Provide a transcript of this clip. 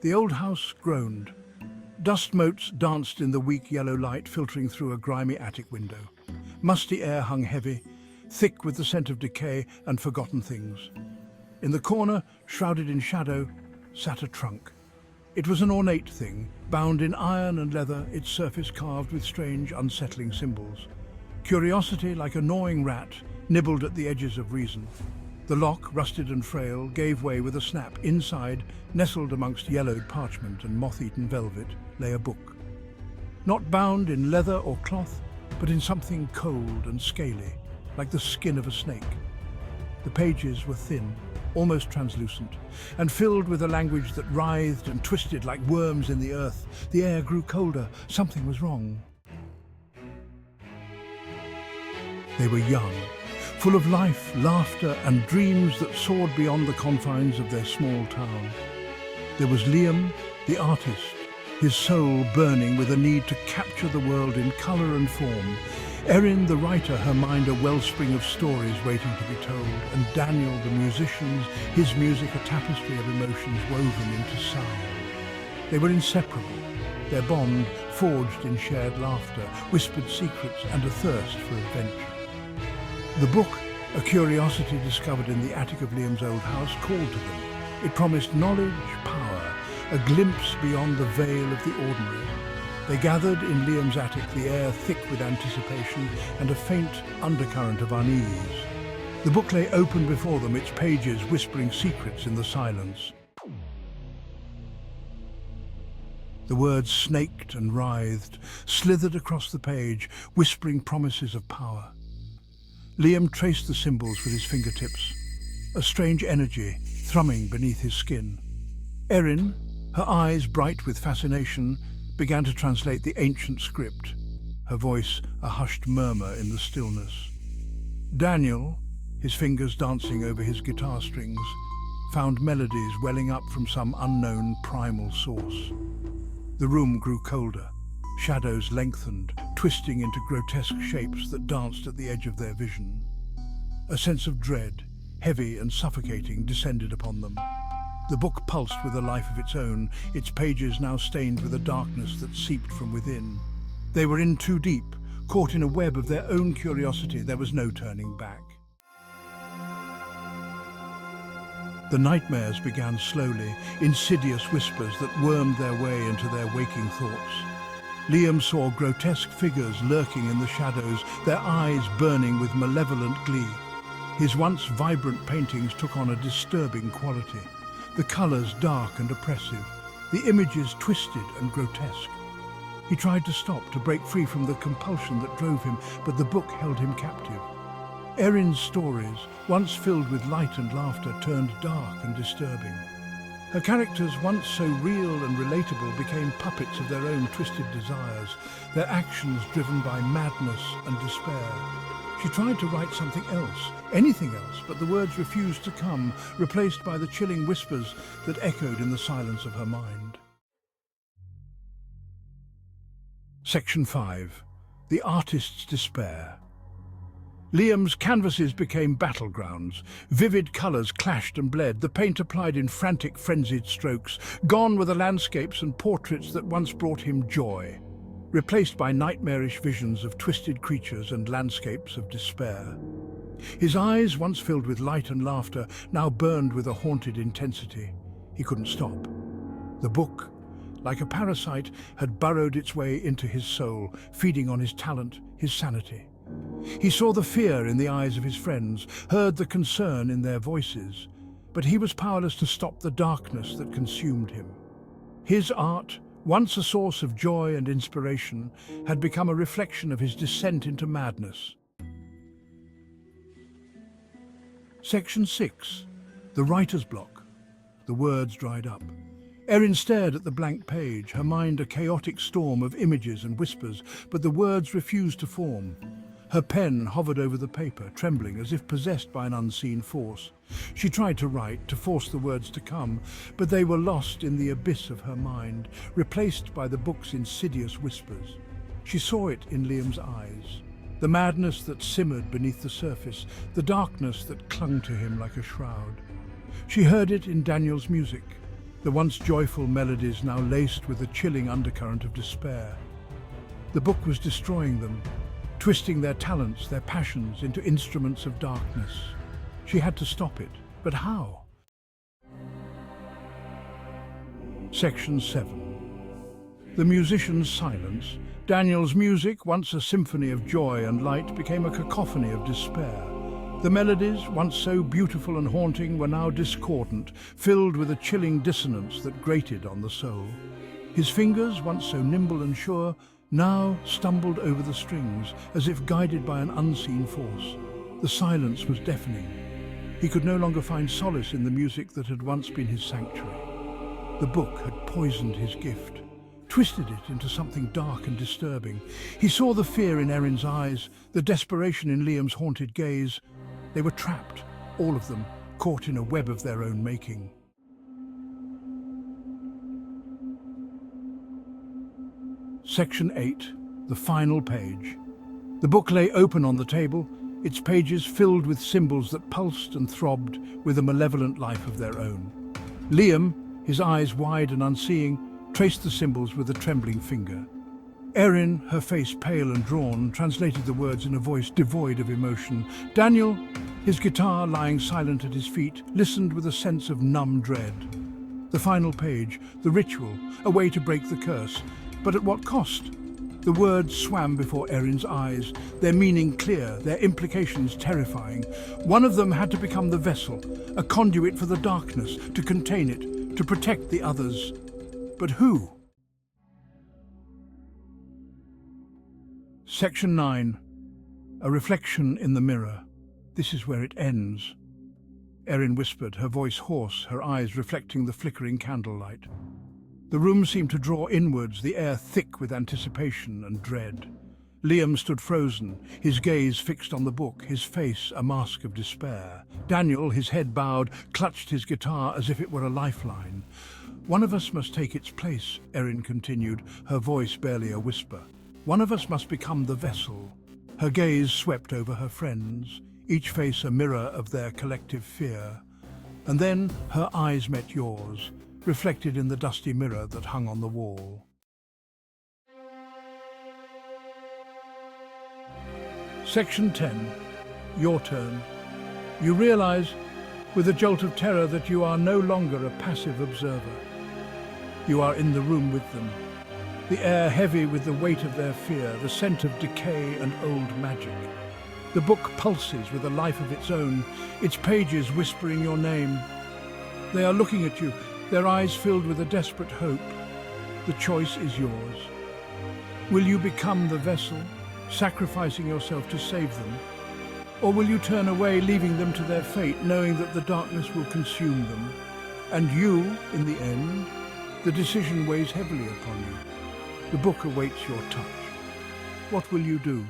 The old house groaned. Dust motes danced in the weak yellow light filtering through a grimy attic window. Musty air hung heavy, thick with the scent of decay and forgotten things. In the corner, shrouded in shadow, sat a trunk. It was an ornate thing, bound in iron and leather, its surface carved with strange, unsettling symbols. Curiosity, like a gnawing rat, nibbled at the edges of reason. The lock, rusted and frail, gave way with a snap. Inside, nestled amongst yellowed parchment and moth-eaten velvet, lay a book. Not bound in leather or cloth, but in something cold and scaly, like the skin of a snake. The pages were thin, almost translucent, and filled with a language that writhed and twisted like worms in the earth. The air grew colder. Something was wrong. They were young, full of life, laughter, and dreams that soared beyond the confines of their small town. There was Liam, the artist, his soul burning with a need to capture the world in colour and form. Erin, the writer, her mind a wellspring of stories waiting to be told, and Daniel, the musician, his music a tapestry of emotions woven into sound. They were inseparable, their bond forged in shared laughter, whispered secrets, and a thirst for adventure. The book, a curiosity discovered in the attic of Liam's old house, called to them. It promised knowledge, power, a glimpse beyond the veil of the ordinary. They gathered in Liam's attic, the air thick with anticipation and a faint undercurrent of unease. The book lay open before them, its pages whispering secrets in the silence. The words snaked and writhed, slithered across the page, whispering promises of power. Liam traced the symbols with his fingertips, a strange energy thrumming beneath his skin. Erin, her eyes bright with fascination, began to translate the ancient script, her voice a hushed murmur in the stillness. Daniel, his fingers dancing over his guitar strings, found melodies welling up from some unknown primal source. The room grew colder. Shadows lengthened, twisting into grotesque shapes that danced at the edge of their vision. A sense of dread, heavy and suffocating, descended upon them. The book pulsed with a life of its own, its pages now stained with a darkness that seeped from within. They were in too deep, caught in a web of their own curiosity. There was no turning back. The nightmares began slowly, insidious whispers that wormed their way into their waking thoughts. Liam saw grotesque figures lurking in the shadows, their eyes burning with malevolent glee. His once vibrant paintings took on a disturbing quality. The colours dark and oppressive, the images twisted and grotesque. He tried to stop, to break free from the compulsion that drove him, but the book held him captive. Erin's stories, once filled with light and laughter, turned dark and disturbing. Her characters, once so real and relatable, became puppets of their own twisted desires, their actions driven by madness and despair. She tried to write something else, anything else, but the words refused to come, replaced by the chilling whispers that echoed in the silence of her mind. Section 5. The Artist's Despair. Liam's canvases became battlegrounds. Vivid colours clashed and bled, the paint applied in frantic, frenzied strokes. Gone were the landscapes and portraits that once brought him joy, replaced by nightmarish visions of twisted creatures and landscapes of despair. His eyes, once filled with light and laughter, now burned with a haunted intensity. He couldn't stop. The book, like a parasite, had burrowed its way into his soul, feeding on his talent, his sanity. He saw the fear in the eyes of his friends, heard the concern in their voices, but he was powerless to stop the darkness that consumed him. His art, once a source of joy and inspiration, had become a reflection of his descent into madness. Section 6. The Writer's Block. The words dried up. Erin stared at the blank page, her mind a chaotic storm of images and whispers, but the words refused to form. Her pen hovered over the paper, trembling as if possessed by an unseen force. She tried to write, to force the words to come, but they were lost in the abyss of her mind, replaced by the book's insidious whispers. She saw it in Liam's eyes, the madness that simmered beneath the surface, the darkness that clung to him like a shroud. She heard it in Daniel's music, the once joyful melodies now laced with a chilling undercurrent of despair. The book was destroying them, twisting their talents, their passions into instruments of darkness. She had to stop it, but how? Section 7. The musician's silence. Daniel's music, once a symphony of joy and light, became a cacophony of despair. The melodies, once so beautiful and haunting, were now discordant, filled with a chilling dissonance that grated on the soul. His fingers, once so nimble and sure, now stumbled over the strings, as if guided by an unseen force. The silence was deafening. He could no longer find solace in the music that had once been his sanctuary. The book had poisoned his gift, twisted it into something dark and disturbing. He saw the fear in Erin's eyes, the desperation in Liam's haunted gaze. They were trapped, all of them, caught in a web of their own making. Section 8. The final page. The book lay open on the table, its pages filled with symbols that pulsed and throbbed with a malevolent life of their own. Liam, his eyes wide and unseeing, traced the symbols with a trembling finger. Erin, her face pale and drawn, translated the words in a voice devoid of emotion. Daniel, his guitar lying silent at his feet, listened with a sense of numb dread. The final page, the ritual, a way to break the curse. But at what cost? The words swam before Erin's eyes, their meaning clear, their implications terrifying. One of them had to become the vessel, a conduit for the darkness, to contain it, to protect the others. But who? Section 9. A reflection in the mirror. This is where it ends. Erin whispered, her voice hoarse, her eyes reflecting the flickering candlelight. The room seemed to draw inwards, the air thick with anticipation and dread. Liam stood frozen, his gaze fixed on the book, his face a mask of despair. Daniel, his head bowed, clutched his guitar as if it were a lifeline. One of us must take its place, Erin continued, her voice barely a whisper. One of us must become the vessel. Her gaze swept over her friends, each face a mirror of their collective fear. And then her eyes met yours, reflected in the dusty mirror that hung on the wall. Section 10. Your turn. You realize, with a jolt of terror, that you are no longer a passive observer. You are in the room with them, the air heavy with the weight of their fear, the scent of decay and old magic. The book pulses with a life of its own, its pages whispering your name. They are looking at you, their eyes filled with a desperate hope. The choice is yours. Will you become the vessel, sacrificing yourself to save them? Or will you turn away, leaving them to their fate, knowing that the darkness will consume them? And you, in the end, the decision weighs heavily upon you. The book awaits your touch. What will you do?